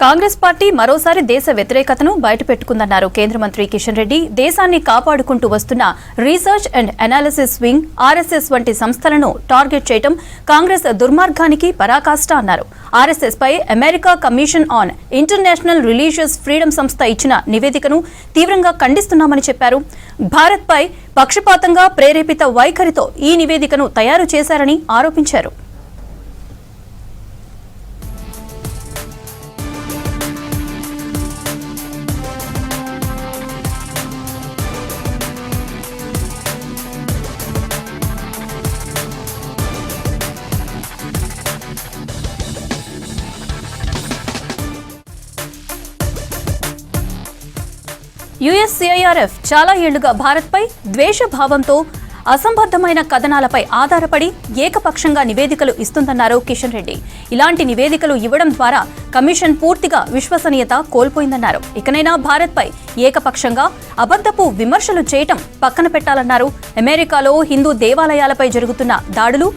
Congress party మరోసారి దేశ వ్యతిరేకతను బయటపెట్టుకుందన్నారు కేంద్ర మంత్రి కిషన్ రెడ్డి. దేశాన్ని కాపాడుకుంటూ వస్తున్న research and analysis wing, RSS వంటి సంస్థలను టార్గెట్ చేయడం కాంగ్రెస్ దుర్మార్గానికి పరాకాష్ట అన్నారు. ఆర్ఎస్ఎస్ పై America commission on international religious freedom సంస్థ ఇచ్చిన నివేదికను తీవ్రంగా ఖండిస్తున్నామని చెప్పారు. భారత్ పై పక్షపాతంగా ప్రేరేపిత వైఖరితో ఈ నివేదికను తయారు చేశారని ఆరోపించారు. యుఎస్సిఐఆర్ఎఫ్ చాలా ఏళ్లుగా భారత్పై ద్వేషభావంతో అసంబద్ధమైన కథనాలపై ఆధారపడి ఏకపక్షంగా నివేదికలు ఇస్తుందన్నారు కిషన్ రెడ్డి. ఇలాంటి నివేదికలు ఇవ్వడం ద్వారా కమిషన్ పూర్తిగా విశ్వసనీయత కోల్పోయిందన్నారు. ఇకనైనా భారత్పై ఏకపక్షంగా అబద్ధపు విమర్శలు చేయటం పక్కన పెట్టాలన్నారు. అమెరికాలో హిందూ దేవాలయాలపై జరుగుతున్న దాడులు,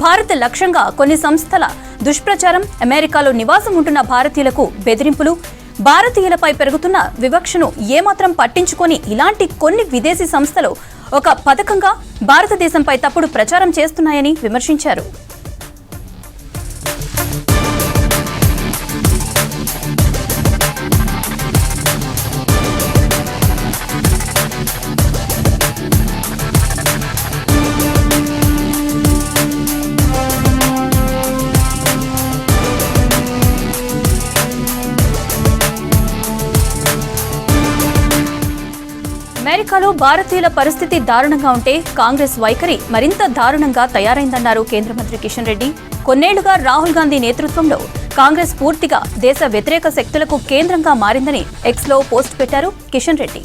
భారత్ లక్ష్యంగా కొన్ని సంస్థల దుష్ప్రచారం, అమెరికాలో నివాసం ఉంటున్న భారతీయులకు బెదిరింపులు, భారతీయులపై పెరుగుతున్న వివక్షను ఏమాత్రం పట్టించుకొని ఇలాంటి కొన్ని విదేశీ సంస్థలు ఒక పథకంగా భారతదేశంపై తప్పుడు ప్రచారం చేస్తున్నాయని విమర్శించారు. అమెరికాలో భారతీయుల పరిస్థితి దారుణంగా ఉంటే కాంగ్రెస్ వైఖరి మరింత దారుణంగా తయారైందన్నారు కేంద్ర మంత్రి కిషన్ రెడ్డి. కొన్నేళ్లుగా రాహుల్ గాంధీ నేతృత్వంలో కాంగ్రెస్ పూర్తిగా దేశ వ్యతిరేక శక్తులకు కేంద్రంగా మారిందని ఎక్స్లో పోస్ట్ పెట్టారు కిషన్ రెడ్డి.